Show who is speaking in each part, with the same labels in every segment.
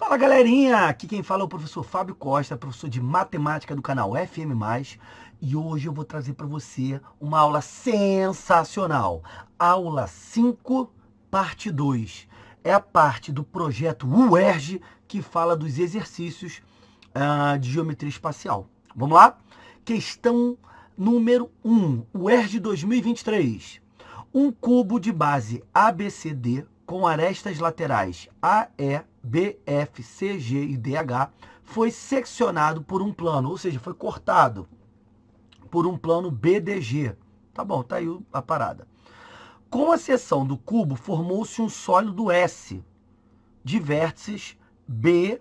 Speaker 1: Fala galerinha, aqui quem fala é o professor Fábio Costa, professor de matemática do canal FM+, e hoje eu vou trazer para você uma aula sensacional. Aula 5, parte 2. É a parte do projeto UERJ que fala dos exercícios de geometria espacial. Vamos lá? Questão número 1, UERJ 2023. Um cubo de base ABCD com arestas laterais AE, BF, CG e DH foi seccionado por um plano, ou seja, foi cortado por um plano BDG. Tá bom, tá aí a parada. Com a seção do cubo, formou-se um sólido S de vértices B,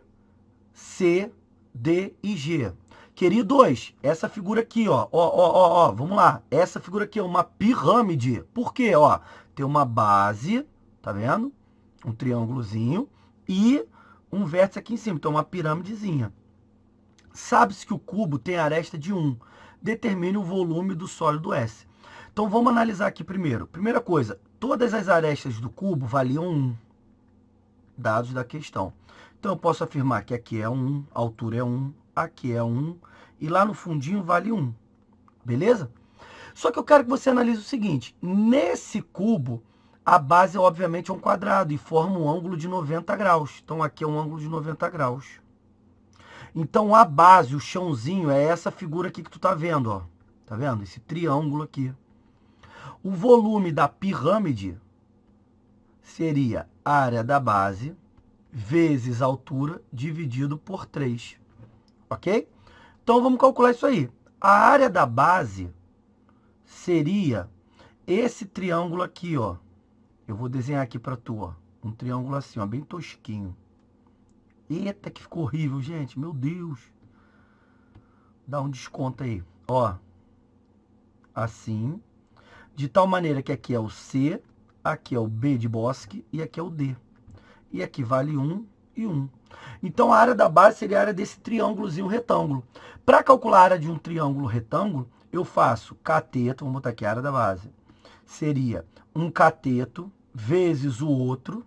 Speaker 1: C, D e G. Queridos, essa figura aqui, ó, vamos lá. Essa figura aqui é uma pirâmide. Por quê? Ó, tem uma base, tá vendo? Um triângulozinho e um vértice aqui em cima, então uma pirâmidezinha. Sabe-se que o cubo tem aresta de 1. Determine o volume do sólido S. Então vamos analisar aqui primeiro. Primeira coisa, todas as arestas do cubo valiam 1. Dados da questão. Então eu posso afirmar que aqui é 1, a altura é 1, aqui é 1 e lá no fundinho vale 1. Beleza? Só que eu quero que você analise o seguinte. Nesse cubo, a base, obviamente, é um quadrado e forma um ângulo de 90 graus. Então, aqui é um ângulo de 90 graus. Então, a base, o chãozinho, é essa figura aqui que tu tá vendo, ó. Tá vendo? Esse triângulo aqui. O volume da pirâmide seria a área da base vezes a altura dividido por 3. Ok? Então, vamos calcular isso aí. A área da base seria esse triângulo aqui, ó. Eu vou desenhar aqui para tu, ó. Um triângulo assim, ó, bem tosquinho. Eita, que ficou horrível, gente. Meu Deus. Dá um desconto aí. Ó. Assim. De tal maneira que aqui é o C, aqui é o B de bosque e aqui é o D. E aqui vale 1 e 1. Então, a área da base seria a área desse triângulozinho retângulo. Para calcular a área de um triângulo retângulo, eu faço cateto, vamos botar aqui a área da base. Seria um cateto vezes o outro,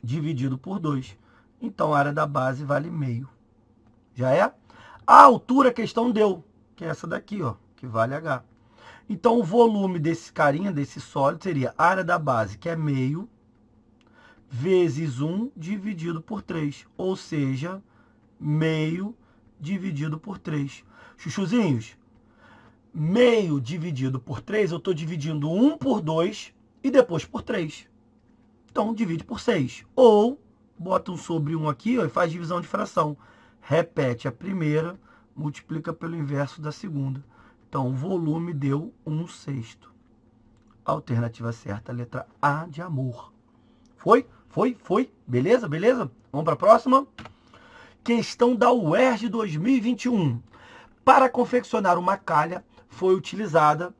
Speaker 1: dividido por 2. Então, a área da base vale meio. Já é? A altura a questão deu, que é essa daqui, ó, que vale H. Então, o volume desse carinha, desse sólido, seria a área da base, que é meio, vezes 1 dividido por 3. Ou seja, meio dividido por 3. Chuchuzinhos, meio dividido por 3, eu estou dividindo 1 por 2 e depois por 3. Então, divide por 6. Ou, bota um sobre 1 aqui, ó, e faz divisão de fração. Repete a primeira, multiplica pelo inverso da segunda. Então, o volume deu 1/6. Alternativa certa, letra A de amor. Foi? Foi? Beleza? Beleza? Vamos para a próxima? Questão da UERJ 2021. Para confeccionar uma calha, foi utilizada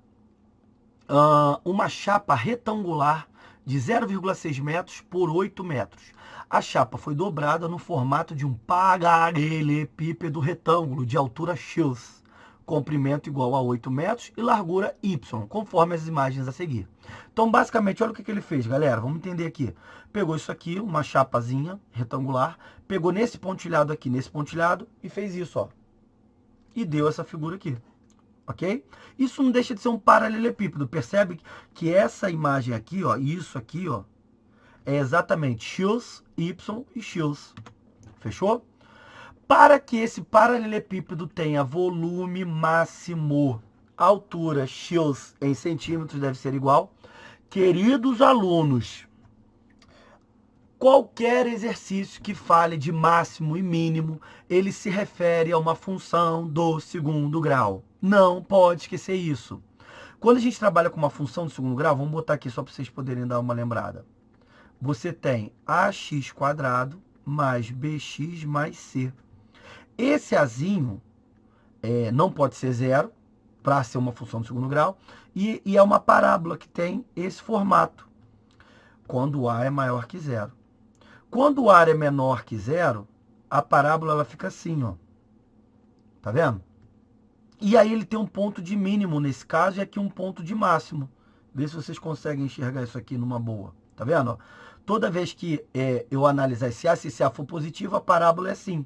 Speaker 1: uma chapa retangular de 0,6 metros por 8 metros. A chapa foi dobrada no formato de um paralelepípedo retângulo de altura x, comprimento igual a 8 metros e largura y, conforme as imagens a seguir. Então, basicamente, olha o que ele fez, galera. Vamos entender aqui. Pegou isso aqui, uma chapazinha retangular, pegou nesse pontilhado aqui, nesse pontilhado, e fez isso, ó. E deu essa figura aqui. Ok? Isso não deixa de ser um paralelepípedo. Percebe que essa imagem aqui, ó, isso aqui, ó, é exatamente x, y e x. Fechou? Para que esse paralelepípedo tenha volume máximo, altura x em centímetros deve ser igual. Queridos alunos, qualquer exercício que fale de máximo e mínimo, ele se refere a uma função do segundo grau. Não pode esquecer isso. Quando a gente trabalha com uma função do segundo grau, vamos botar aqui só para vocês poderem dar uma lembrada. Você tem ax² mais bx mais c. Esse azinho não pode ser zero, para ser uma função do segundo grau, e é uma parábola que tem esse formato, quando o a é maior que zero. Quando o a é menor que zero, a parábola ela fica assim, ó. Tá vendo? E aí ele tem um ponto de mínimo nesse caso e aqui um ponto de máximo. Vê se vocês conseguem enxergar isso aqui numa boa. Tá vendo? toda vez que eu analisar esse A, se esse A for positivo, a parábola é assim.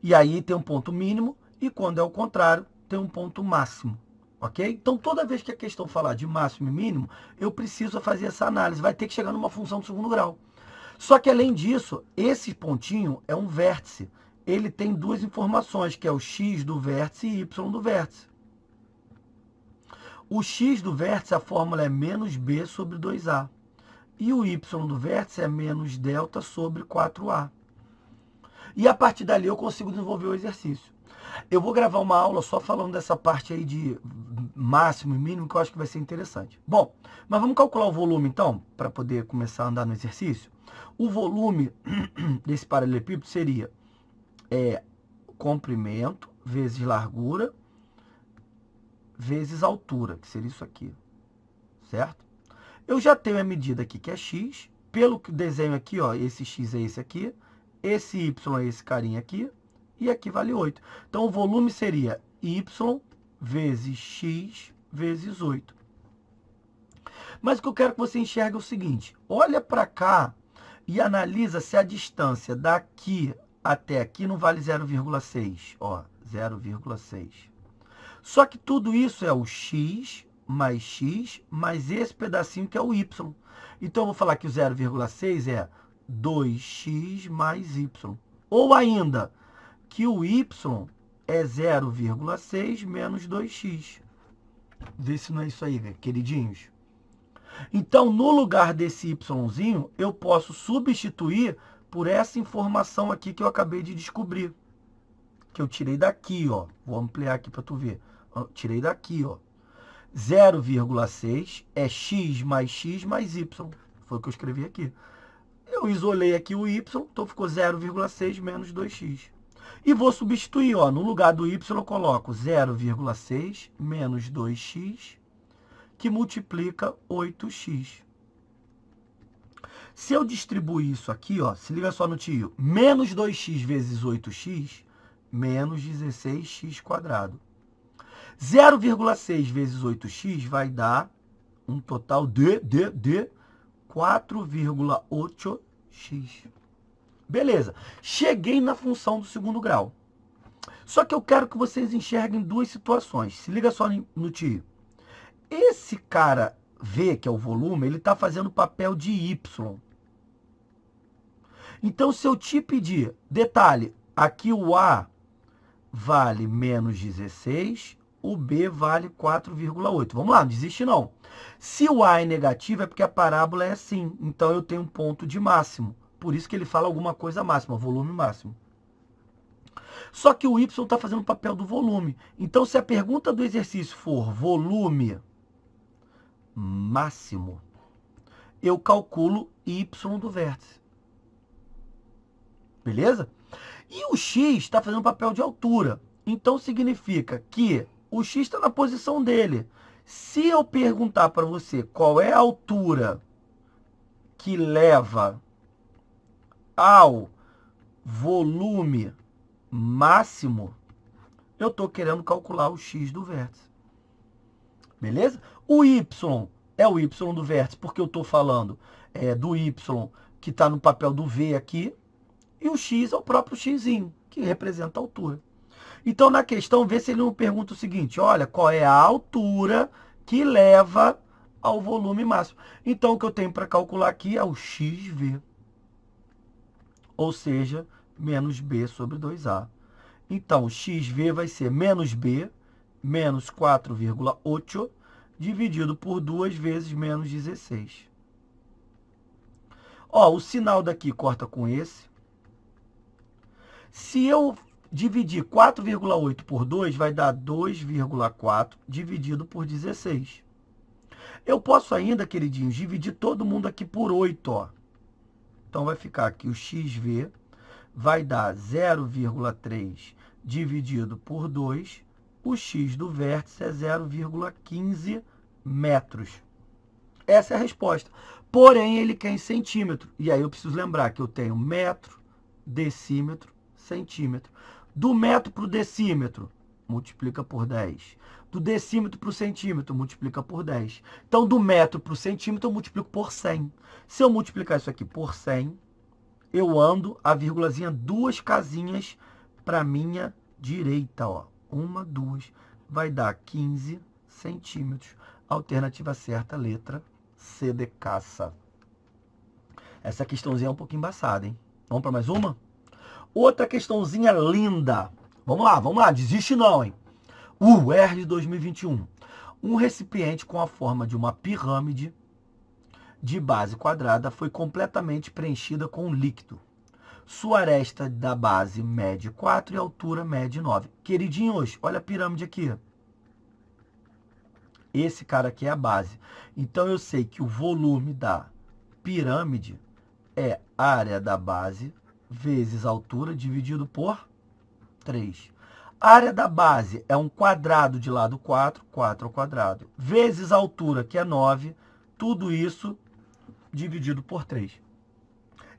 Speaker 1: E aí tem um ponto mínimo, e quando é o contrário, tem um ponto máximo. Ok? Então, toda vez que a questão falar de máximo e mínimo, eu preciso fazer essa análise. Vai ter que chegar numa função do segundo grau. Só que, além disso, esse pontinho é um vértice. Ele tem duas informações, que é o x do vértice e y do vértice. O x do vértice, a fórmula é menos b sobre 2a. E o y do vértice é menos delta sobre 4a. E a partir dali eu consigo desenvolver o exercício. Eu vou gravar uma aula só falando dessa parte aí de máximo e mínimo, que eu acho que vai ser interessante. Bom, mas vamos calcular o volume então, para poder começar a andar no exercício. O volume desse paralelepípedo seria comprimento vezes largura vezes altura, que seria isso aqui, certo? Eu já tenho a medida aqui, que é x, pelo que desenho aqui, ó, esse x é esse aqui, esse y é esse carinha aqui, e aqui vale 8. Então, o volume seria y vezes x vezes 8. Mas o que eu quero que você enxergue é o seguinte, olha para cá e analisa se a distância daqui até aqui não vale 0,6, ó, 0,6. Só que tudo isso é o x mais esse pedacinho que é o y. Então, eu vou falar que o 0,6 é 2x mais y. Ou ainda, que o y é 0,6 menos 2x. Vê se não é isso aí, queridinhos. Então, no lugar desse yzinho, eu posso substituir por essa informação aqui que eu acabei de descobrir. Que eu tirei daqui, ó. Vou ampliar aqui para tu ver. Eu tirei daqui, ó. 0,6 é x mais y. Foi o que eu escrevi aqui. Eu isolei aqui o y, então ficou 0,6 menos 2x. E vou substituir, ó, no lugar do y eu coloco 0,6 menos 2x, que multiplica 8x. Se eu distribuir isso aqui, ó, se liga só no tio, menos 2x vezes 8x, menos 16x². 0,6 vezes 8x vai dar um total de 4,8x. Beleza. Cheguei na função do segundo grau. Só que eu quero que vocês enxerguem duas situações. Se liga só no tio. Esse cara V, que é o volume, ele está fazendo papel de Y. Então, se eu te pedir, detalhe, aqui o A vale menos 16, o B vale 4,8. Vamos lá, não desiste não. Se o A é negativo, é porque a parábola é assim. Então, eu tenho um ponto de máximo. Por isso que ele fala alguma coisa máxima, volume máximo. Só que o Y está fazendo o papel do volume. Então, se a pergunta do exercício for volume máximo, eu calculo Y do vértice. Beleza? E o X está fazendo o papel de altura. Então, significa que o X está na posição dele. Se eu perguntar para você qual é a altura que leva ao volume máximo, eu estou querendo calcular o X do vértice. Beleza? O Y é o Y do vértice, porque eu estou falando do Y que está no papel do V aqui, e o X é o próprio Xzinho, que representa a altura. Então, na questão, vê se ele não pergunta o seguinte, olha, qual é a altura que leva ao volume máximo. Então, o que eu tenho para calcular aqui é o XV, ou seja, menos B sobre 2A. Então, XV vai ser menos B, menos 4,8, dividido por 2 vezes menos 16. Ó, o sinal daqui corta com esse. Se eu dividir 4,8 por 2, vai dar 2,4 dividido por 16. Eu posso ainda, queridinhos, dividir todo mundo aqui por 8, ó. Então, vai ficar aqui o XV vai dar 0,3 dividido por 2. O X do vértice é 0,15 metros. Essa é a resposta. Porém, ele quer em centímetro. E aí eu preciso lembrar que eu tenho metro, decímetro, centímetro. Do metro para o decímetro, multiplica por 10. Do decímetro para o centímetro, multiplica por 10. Então, do metro para o centímetro, eu multiplico por 100. Se eu multiplicar isso aqui por 100, eu ando a vírgulazinha 2 casinhas para minha direita. Ó. 1, 2. Vai dar 15 centímetros. Alternativa certa, letra C de caça. Essa questãozinha é um pouquinho embaçada, hein? Vamos para mais uma? Outra questãozinha linda. Vamos lá, desiste não, hein? UERJ de 2021. Um recipiente com a forma de uma pirâmide de base quadrada foi completamente preenchida com líquido. Sua aresta da base mede 4 e a altura mede 9. Queridinhos, olha a pirâmide aqui. Esse cara aqui é a base. Então, eu sei que o volume da pirâmide é área da base vezes altura dividido por 3. A área da base é um quadrado de lado 4, 4 ao quadrado, vezes a altura, que é 9, tudo isso dividido por 3.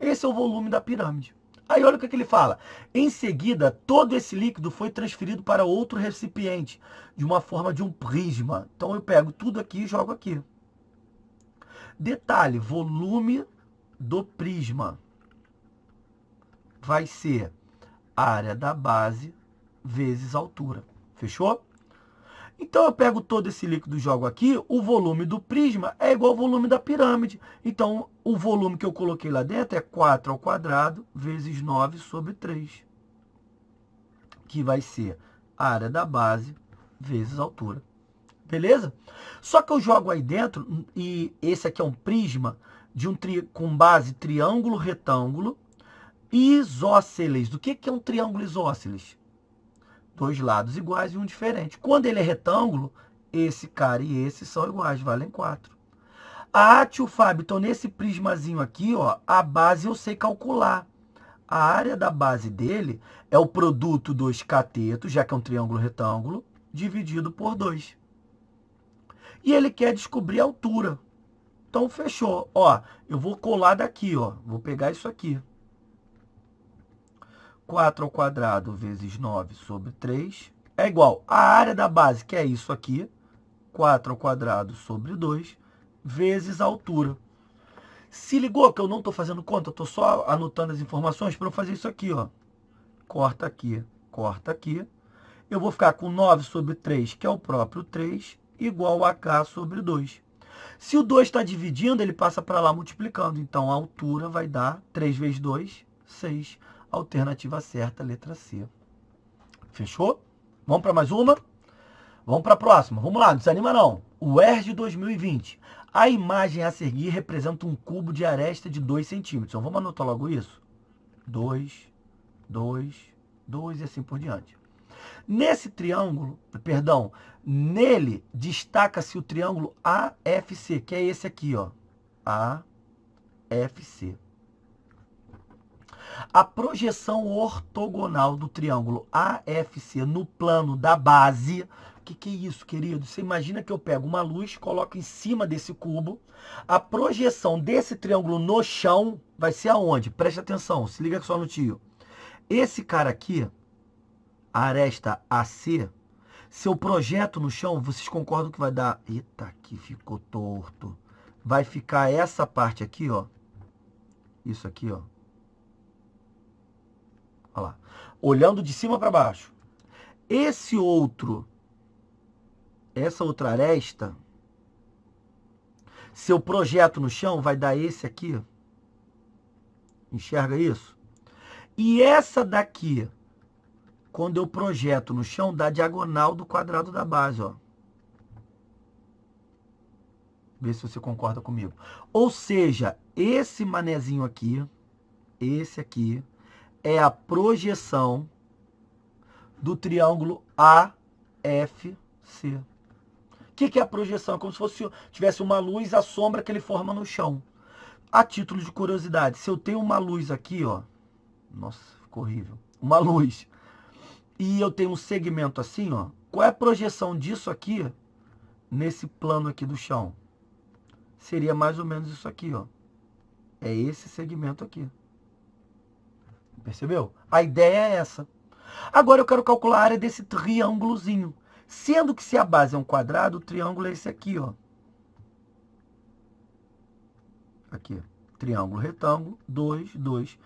Speaker 1: Esse é o volume da pirâmide. Aí olha o que ele fala. Em seguida, todo esse líquido foi transferido para outro recipiente, de uma forma de um prisma. Então eu pego tudo aqui e jogo aqui. Detalhe, volume do prisma vai ser a área da base vezes a altura. Fechou? Então eu pego todo esse líquido e jogo aqui, o volume do prisma é igual ao volume da pirâmide. Então o volume que eu coloquei lá dentro é 4 ao quadrado vezes 9 sobre 3. Que vai ser a área da base vezes a altura. Beleza? Só que eu jogo aí dentro, e esse aqui é um prisma de com base triângulo, retângulo, isósceles. Do que é um triângulo isósceles? 2 lados iguais e um diferente. Quando ele é retângulo, esse cara e esse são iguais, valem 4. Ah, tio Fábio, então nesse prismazinho aqui, ó, a base eu sei calcular. A área da base dele é o produto dos catetos, já que é um triângulo retângulo, dividido por 2. E ele quer descobrir a altura. Então, fechou. Ó, eu vou colar daqui, ó. Vou pegar isso aqui. 4 ao quadrado vezes 9 sobre 3 é igual a área da base, que é isso aqui, 4 ao quadrado sobre 2, vezes a altura. Se ligou que eu não estou fazendo conta, eu estou só anotando as informações para eu fazer isso aqui, ó. Corta aqui, corta aqui. Eu vou ficar com 9 sobre 3, que é o próprio 3, igual a K sobre 2. Se o 2 está dividindo, ele passa para lá multiplicando. Então, a altura vai dar 3 vezes 2, 6. Alternativa certa, letra C. Fechou? Vamos para mais uma? Vamos para a próxima. Vamos lá, não desanima não. UERJ 2020. A imagem a seguir representa um cubo de aresta de 2 centímetros. Então, vamos anotar logo isso? 2, 2, 2 e assim por diante. Nesse triângulo, perdão, nele destaca-se o triângulo AFC, que é esse aqui, ó. AFC. A projeção ortogonal do triângulo AFC no plano da base. O que é isso, querido? Você imagina que eu pego uma luz, coloco em cima desse cubo. A projeção desse triângulo no chão vai ser aonde? Preste atenção, se liga só no tio. Esse cara aqui, a aresta AC, se eu projeto no chão, vocês concordam que vai dar... Eita, aqui ficou torto. Vai ficar essa parte aqui, ó. Isso aqui, ó. Olha lá. Olhando de cima para baixo. Essa outra aresta, se eu projeto no chão, vai dar esse aqui. Enxerga isso? E essa daqui, quando eu projeto no chão, dá a diagonal do quadrado da base, ó. Vê se você concorda comigo. Ou seja, esse manezinho aqui, esse aqui, é a projeção do triângulo AFC. O que é a projeção? É como se fosse, tivesse uma luz, a sombra que ele forma no chão. A título de curiosidade, se eu tenho uma luz aqui, ó. Nossa, ficou horrível. Uma luz. E eu tenho um segmento assim, ó. Qual é a projeção disso aqui nesse plano aqui do chão? Seria mais ou menos isso aqui, ó. É esse segmento aqui. Percebeu? A ideia é essa. Agora eu quero calcular a área desse triângulozinho. Sendo que se a base é um quadrado, o triângulo é esse aqui, ó. Aqui, triângulo, retângulo, 2, 2.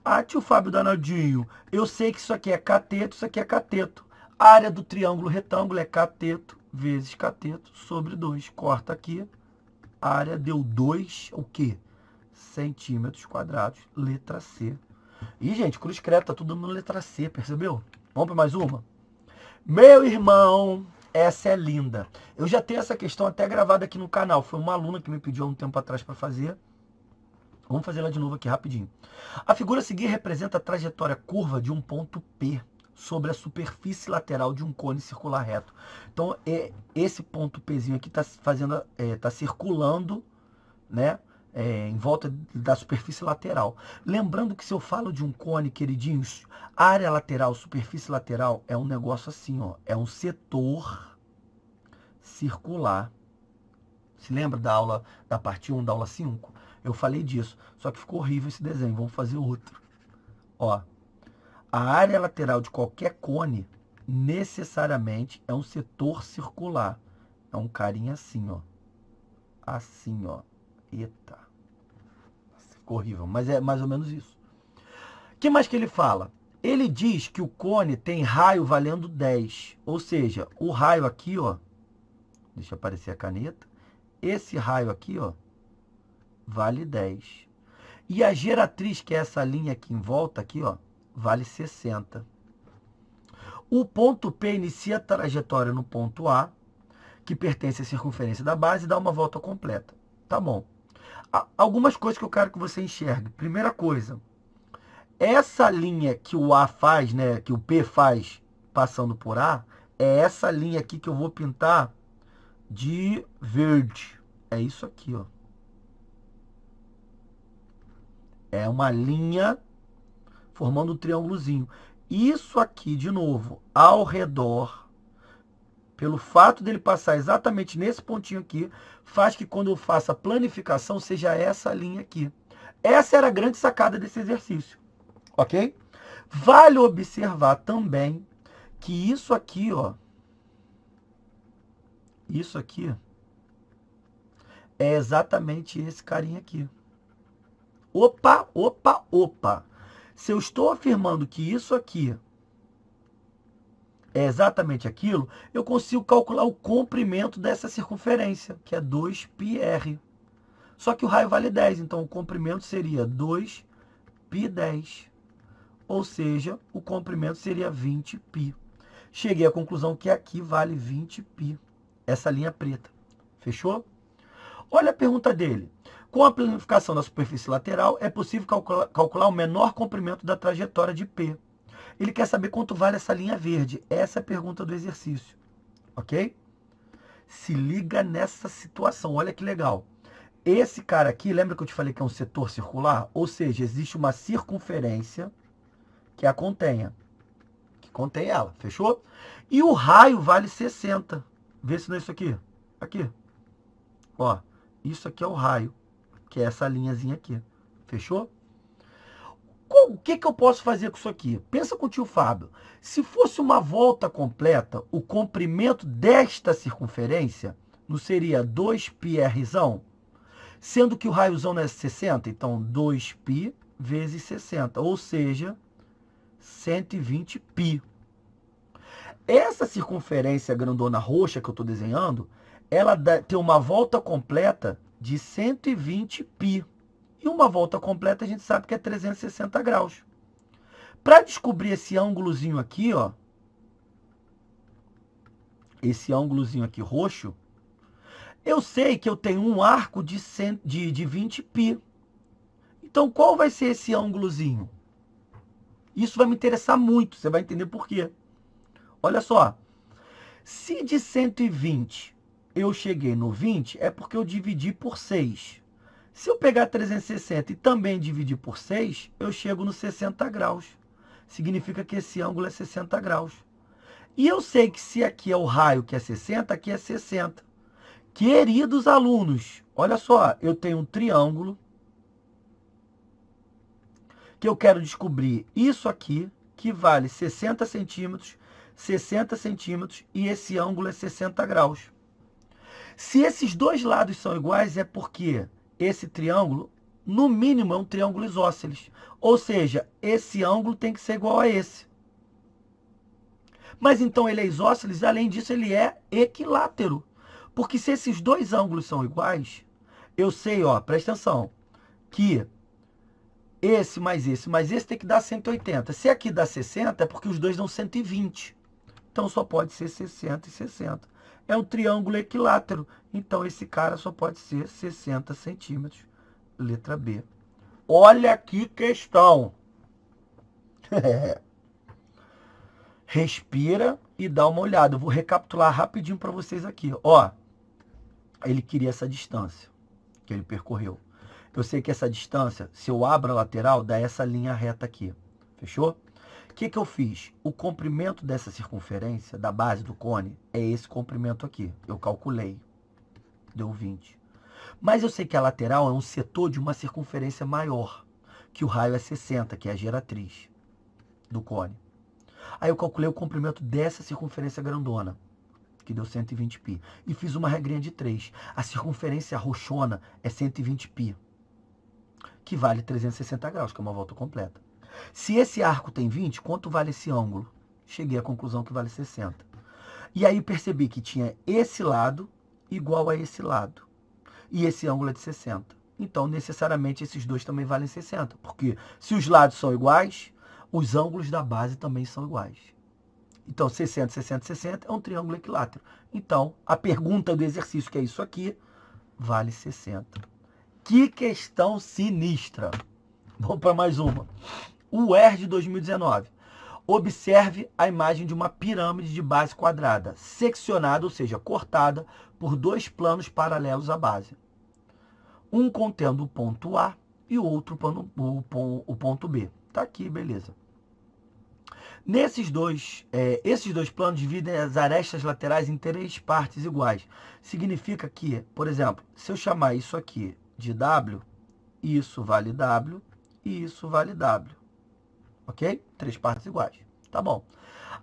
Speaker 1: Ah, tio Fábio danadinho, eu sei que isso aqui é cateto, isso aqui é cateto. A área do triângulo retângulo é cateto vezes cateto sobre 2. Corta aqui. A área deu 2, o quê? Centímetros quadrados. Letra C. Ih, gente, cruz credo, tá tudo dando letra C, percebeu? Vamos para mais uma? Meu irmão, essa é linda. Eu já tenho essa questão até gravada aqui no canal. Foi uma aluna que me pediu há um tempo atrás para fazer. Vamos fazer ela de novo aqui, rapidinho. A figura a seguir representa a trajetória curva de um ponto P sobre a superfície lateral de um cone circular reto. Então, esse ponto Pzinho aqui está tá circulando, né, em volta da superfície lateral. Lembrando que se eu falo de um cone, queridinhos, área lateral, superfície lateral, é um negócio assim, ó, é um setor circular. Se lembra da aula, da parte 1, da aula 5? Eu falei disso, só que ficou horrível esse desenho, vamos fazer outro. Ó, a área lateral de qualquer cone necessariamente é um setor circular. É um carinha assim, ó. Assim, ó. Eita. Ficou horrível, mas é mais ou menos isso. O que mais que ele fala? Ele diz que o cone tem raio valendo 10. Ou seja, o raio aqui, ó. Deixa aparecer a caneta. Esse raio aqui, ó, vale 10. E a geratriz, que é essa linha aqui em volta, aqui, ó, vale 60. O ponto P inicia a trajetória no ponto A, que pertence à circunferência da base, e dá uma volta completa. Tá bom. Algumas coisas que eu quero que você enxergue. Primeira coisa, essa linha que o A faz, né, que o P faz passando por A, é essa linha aqui que eu vou pintar de verde. É isso aqui, ó. É uma linha formando um triângulozinho. Isso aqui, de novo, ao redor, pelo fato dele passar exatamente nesse pontinho aqui, faz que quando eu faça a planificação, seja essa linha aqui. Essa era a grande sacada desse exercício, ok? Vale observar também que isso aqui, ó, isso aqui é exatamente esse carinha aqui. Opa, opa, opa. Se eu estou afirmando que isso aqui é exatamente aquilo, eu consigo calcular o comprimento dessa circunferência, que é 2πr. Só que o raio vale 10, então o comprimento seria 2π10. Ou seja, o comprimento seria 20π. Cheguei à conclusão que aqui vale 20π, essa linha preta. Fechou? Olha a pergunta dele. Com a planificação da superfície lateral, é possível calcular o menor comprimento da trajetória de P. Ele quer saber quanto vale essa linha verde. Essa é a pergunta do exercício. Ok? Se liga nessa situação. Olha que legal. Esse cara aqui, lembra que eu te falei que é um setor circular? Ou seja, existe uma circunferência que a contenha. Que contém ela. Fechou? E o raio vale 60. Vê se não é isso aqui. Aqui. Ó, isso aqui é o raio, que é essa linhazinha aqui. Fechou? O que eu posso fazer com isso aqui? Pensa com o tio Fábio. Se fosse uma volta completa, o comprimento desta circunferência não seria 2πr, sendo que o raiozão não é 60? Então, 2π vezes 60, ou seja, 120π. Essa circunferência grandona roxa que eu estou desenhando, ela tem uma volta completa de 120π. E uma volta completa a gente sabe que é 360 graus. Para descobrir esse ângulozinho aqui, ó, esse ângulozinho aqui roxo, eu sei que eu tenho um arco de 20π. Então, qual vai ser esse ângulozinho? Isso vai me interessar muito, você vai entender por quê. Olha só, se de 120 eu cheguei no 20, é porque eu dividi por 6. Se eu pegar 360 e também dividir por 6, eu chego no 60 graus. Significa que esse ângulo é 60 graus. E eu sei que se aqui é o raio que é 60, aqui é 60. Queridos alunos, olha só, eu tenho um triângulo que eu quero descobrir isso aqui, que vale 60 centímetros, 60 centímetros e esse ângulo é 60 graus. Se esses dois lados são iguais, é porque esse triângulo, no mínimo, é um triângulo isósceles. Ou seja, esse ângulo tem que ser igual a esse. Mas então ele é isósceles, além disso ele é equilátero. Porque se esses dois ângulos são iguais, eu sei, ó, presta atenção, que esse mais esse tem que dar 180. Se aqui dá 60, é porque os dois dão 120. Então só pode ser 60 e 60. É um triângulo equilátero. Então esse cara só pode ser 60 centímetros. Letra B. Olha que questão. Respira e dá uma olhada. Eu vou recapitular rapidinho para vocês aqui. Ó, ele queria essa distância que ele percorreu. Eu sei que essa distância, se eu abro a lateral, dá essa linha reta aqui. Fechou? O que eu fiz? O comprimento dessa circunferência, da base do cone, é esse comprimento aqui. Eu calculei. Deu 20. Mas eu sei que a lateral é um setor de uma circunferência maior, que o raio é 60, que é a geratriz do cone. Aí eu calculei o comprimento dessa circunferência grandona, que deu 120 π. E fiz uma regrinha de 3. A circunferência roxona é 120 π, que vale 360 graus, que é uma volta completa. Se esse arco tem 20, quanto vale esse ângulo? Cheguei à conclusão que vale 60. E aí percebi que tinha esse lado igual a esse lado. E esse ângulo é de 60. Então, necessariamente, esses dois também valem 60. Porque se os lados são iguais, os ângulos da base também são iguais. Então, 60, 60, 60 é um triângulo equilátero. Então, a pergunta do exercício, que é isso aqui, vale 60. Que questão sinistra. Vamos para mais uma. O UER de 2019. Observe a imagem de uma pirâmide de base quadrada, seccionada, ou seja, cortada, por dois planos paralelos à base. Um contendo o ponto A e o outro o ponto B. Tá aqui, beleza. Esses dois planos dividem as arestas laterais em 3 partes iguais. Significa que, por exemplo, se eu chamar isso aqui de W, isso vale W e isso vale W. Ok? 3 partes iguais. Tá bom.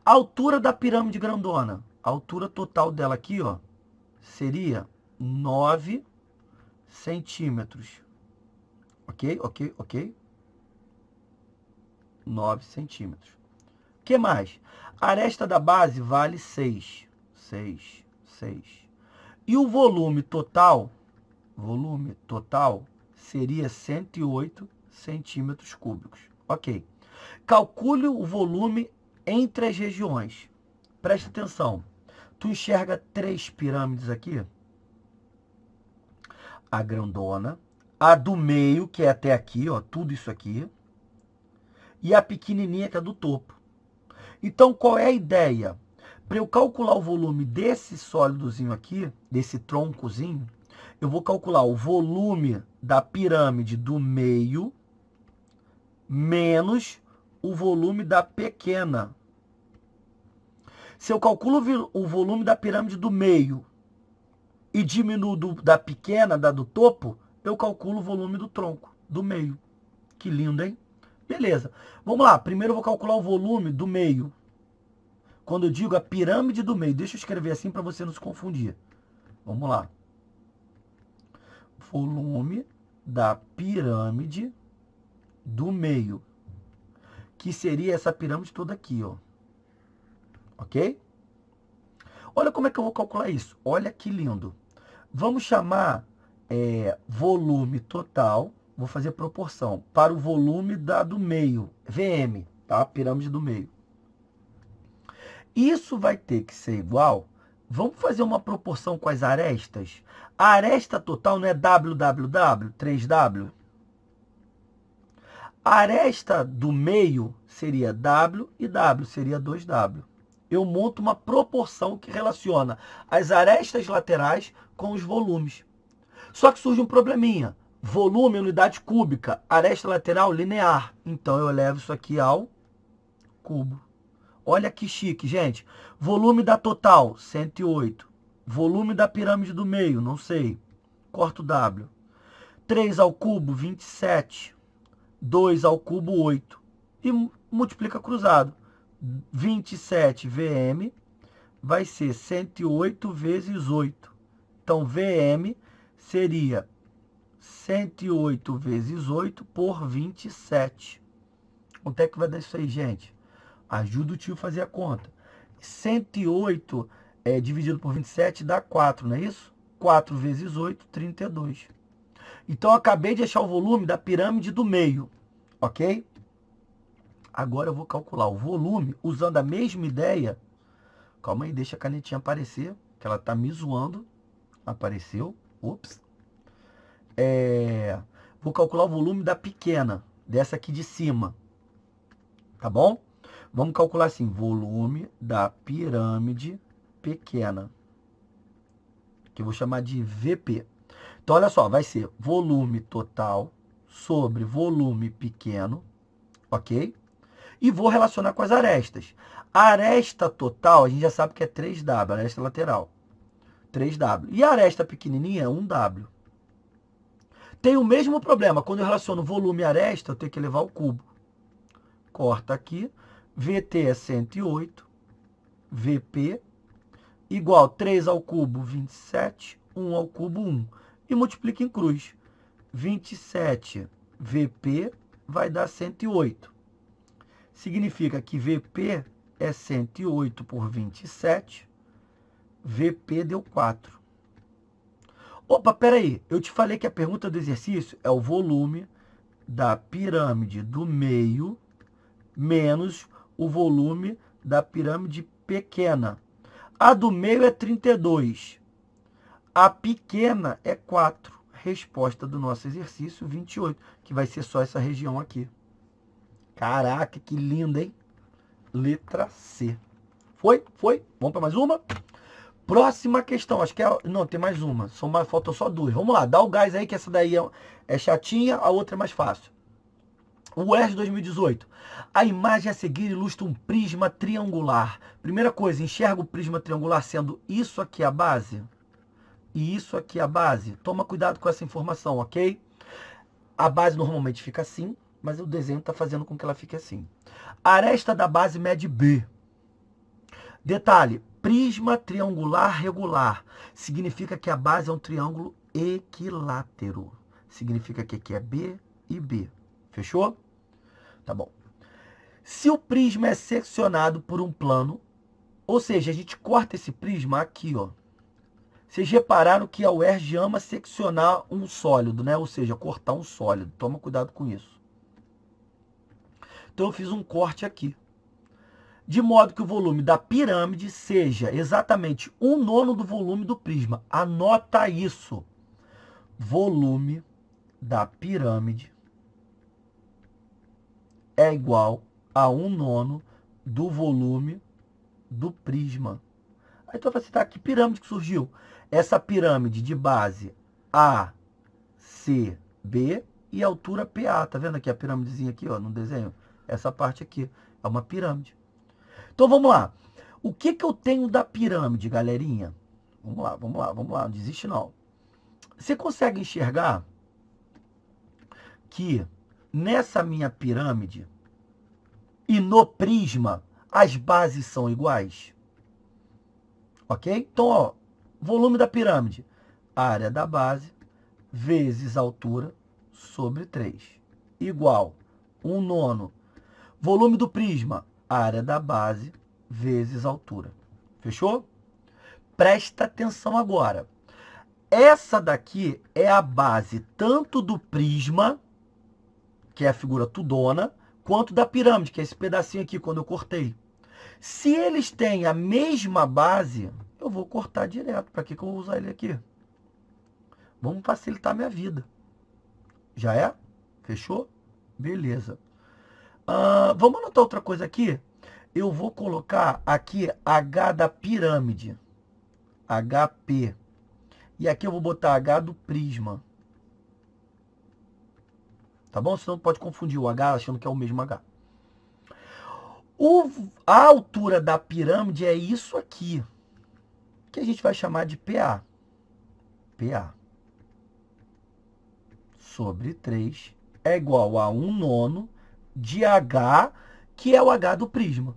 Speaker 1: A altura da pirâmide grandona, a altura total dela aqui, ó, seria 9 centímetros. Ok? Ok? Ok? 9 centímetros. O que mais? A aresta da base vale 6. 6, 6. E o volume total seria 108 centímetros cúbicos. Ok. Calcule o volume entre as regiões. Presta atenção. Tu enxerga 3 pirâmides aqui? A grandona, a do meio, que é até aqui, ó, tudo isso aqui, e a pequenininha, que é do topo. Então, qual é a ideia? Para eu calcular o volume desse sólidozinho aqui, desse troncozinho, eu vou calcular o volume da pirâmide do meio menos o volume da pequena. Se eu calculo o volume da pirâmide do meio e diminuo da pequena, da do topo, eu calculo o volume do tronco, do meio. Que lindo, hein? Beleza. Vamos lá. Primeiro eu vou calcular o volume do meio. Quando eu digo a pirâmide do meio, deixa eu escrever assim para você não se confundir. Vamos lá. Volume da pirâmide do meio, que seria essa pirâmide toda aqui, ó. Ok? Olha como é que eu vou calcular isso. Olha que lindo. Vamos chamar volume total, vou fazer proporção, para o volume do meio, VM, tá? Pirâmide do meio. Isso vai ter que ser igual, vamos fazer uma proporção com as arestas. A aresta total não é WWW, 3W? A aresta do meio seria W e W, seria 2W. Eu monto uma proporção que relaciona as arestas laterais com os volumes. Só que surge um probleminha. Volume, unidade cúbica, aresta lateral linear. Então, eu levo isso aqui ao cubo. Olha que chique, gente. Volume da total, 108. Volume da pirâmide do meio, não sei. Corto W. 3 ao cubo, 27. 2 ao cubo, 8. E multiplica cruzado. 27 VM vai ser 108 vezes 8. Então, VM seria 108 vezes 8 por 27. Quanto é que vai dar isso aí, gente? Ajuda o tio a fazer a conta. 108 dividido por 27 dá 4, não é isso? 4 vezes 8, 32. Então, eu acabei de achar o volume da pirâmide do meio, ok? Agora eu vou calcular o volume usando a mesma ideia. Calma aí, deixa a canetinha aparecer, que ela tá me zoando. Apareceu. Ups. Vou calcular o volume da pequena, dessa aqui de cima. Tá bom? Vamos calcular assim, volume da pirâmide pequena, que eu vou chamar de VP. Então, olha só, vai ser volume total sobre volume pequeno, ok? E vou relacionar com as arestas. A aresta total, a gente já sabe que é 3W, aresta lateral. 3W. E a aresta pequenininha é 1W. Tem o mesmo problema, quando eu relaciono volume e aresta, eu tenho que levar ao cubo. Corta aqui, VT é 108, VP igual 3 ao cubo, 27, 1 ao cubo, 1. E multiplica em cruz. 27 VP vai dar 108. Significa que VP é 108 por 27, VP deu 4. Opa, peraí, eu te falei que a pergunta do exercício é o volume da pirâmide do meio menos o volume da pirâmide pequena. A do meio é 32. A pequena é 4. Resposta do nosso exercício, 28, que vai ser só essa região aqui. Caraca, que linda, hein? Letra C. Foi? Foi? Vamos para mais uma? Próxima questão, acho que é... Não, tem mais uma. Faltam só duas. Vamos lá, dá o gás aí, que essa daí é chatinha, a outra é mais fácil. O UERJ 2018. A imagem a seguir ilustra um prisma triangular. Primeira coisa, enxerga o prisma triangular sendo isso aqui a base e isso aqui a base. Toma cuidado com essa informação, ok? A base normalmente fica assim, mas o desenho está fazendo com que ela fique assim. A aresta da base mede B. Detalhe, prisma triangular regular. Significa que a base é um triângulo equilátero. Significa que aqui é B e B. Fechou? Tá bom. Se o prisma é seccionado por um plano, ou seja, a gente corta esse prisma aqui, ó. Vocês repararam que a UERJ ama seccionar um sólido, né? Ou seja, cortar um sólido. Toma cuidado com isso. Então eu fiz um corte aqui. De modo que o volume da pirâmide seja exatamente 1/9 do volume do prisma. Anota isso. Volume da pirâmide é igual a 1/9 do volume do prisma. Aí tu vai citar que pirâmide que surgiu? Essa pirâmide de base A, C, B e altura PA. Tá vendo aqui a pirâmidezinha aqui, ó, no desenho? Essa parte aqui é uma pirâmide. Então vamos lá. O que que eu tenho da pirâmide, galerinha? Vamos lá, vamos lá, vamos lá. Não desiste não. Você consegue enxergar que nessa minha pirâmide e no prisma as bases são iguais? Ok? Então, ó, volume da pirâmide, área da base vezes altura sobre 3, igual 1/9. Volume do prisma, área da base vezes altura. Fechou? Presta atenção agora. Essa daqui é a base tanto do prisma, que é a figura tudona, quanto da pirâmide, que é esse pedacinho aqui, quando eu cortei. Se eles têm a mesma base, eu vou cortar direto. Para que eu vou usar ele aqui? Vamos facilitar a minha vida. Já é? Fechou? Beleza. Vamos anotar outra coisa aqui? Eu vou colocar aqui H da pirâmide. HP. E aqui eu vou botar H do prisma. Tá bom? Senão pode confundir o H achando que é o mesmo H. A altura da pirâmide é isso aqui, que a gente vai chamar de PA. PA sobre 3 é igual a 1/9 de H, que é o H do prisma.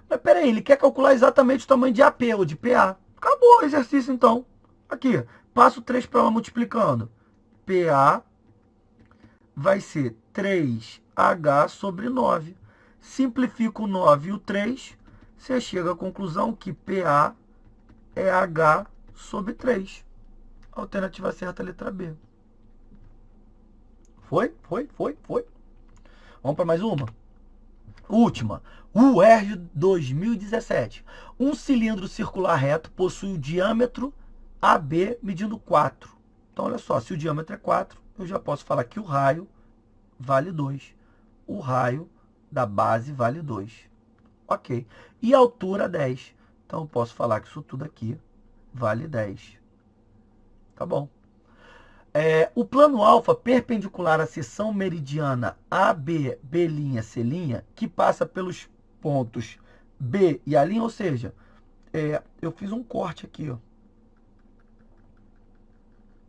Speaker 1: Mas peraí, ele quer calcular exatamente o tamanho de AP ou de PA. Acabou o exercício, então. Aqui, passo 3 para ela multiplicando. PA vai ser 3H sobre 9. Simplifica o 9 e o 3, você chega à conclusão que PA é H sobre 3. Alternativa certa, letra B. Foi? Vamos para mais uma? Última. UERJ 2017. Um cilindro circular reto possui o diâmetro AB medindo 4. Então, olha só, se o diâmetro é 4, eu já posso falar que o raio vale 2. O raio da base vale 2. Ok. E a altura 10. Então, eu posso falar que isso tudo aqui vale 10. Tá bom. O plano alfa perpendicular à seção meridiana AB, B', C', que passa pelos pontos B e A', ou seja, eu fiz um corte aqui, ó.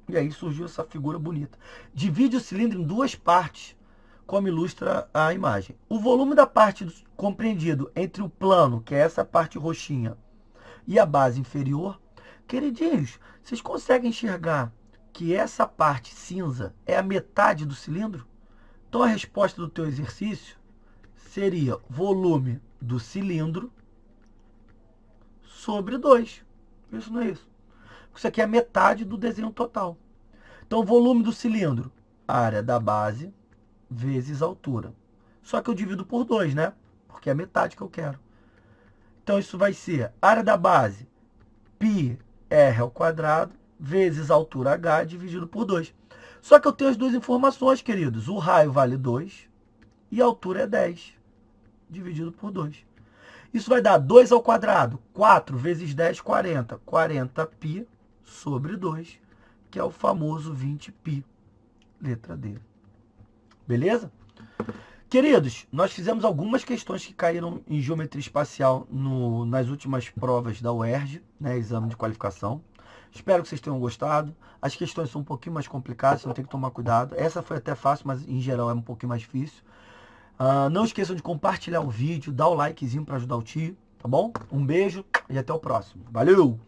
Speaker 1: E aí surgiu essa figura bonita. Divide o cilindro em duas partes, como ilustra a imagem. O volume da parte compreendido entre o plano, que é essa parte roxinha, e a base inferior. Queridinhos, vocês conseguem enxergar que essa parte cinza é a metade do cilindro? Então a resposta do teu exercício seria volume do cilindro sobre 2. Isso não é isso? Isso aqui é a metade do desenho total. Então, volume do cilindro, área da base, vezes altura. Só que eu divido por 2, né? Porque é a metade que eu quero. Então, isso vai ser área da base, πr ao quadrado, vezes altura h, dividido por 2. Só que eu tenho as duas informações, queridos. O raio vale 2 e a altura é 10, dividido por 2. Isso vai dar 2 ao quadrado. 4 vezes 10, 40. 40π sobre 2, que é o famoso 20π. Letra D. Beleza? Queridos, nós fizemos algumas questões que caíram em geometria espacial nas últimas provas da UERJ, né, exame de qualificação. Espero que vocês tenham gostado. As questões são um pouquinho mais complicadas, então tem que tomar cuidado. Essa foi até fácil, mas em geral é um pouquinho mais difícil. Não esqueçam de compartilhar o vídeo, dar o likezinho para ajudar o tio, tá bom? Um beijo e até o próximo. Valeu!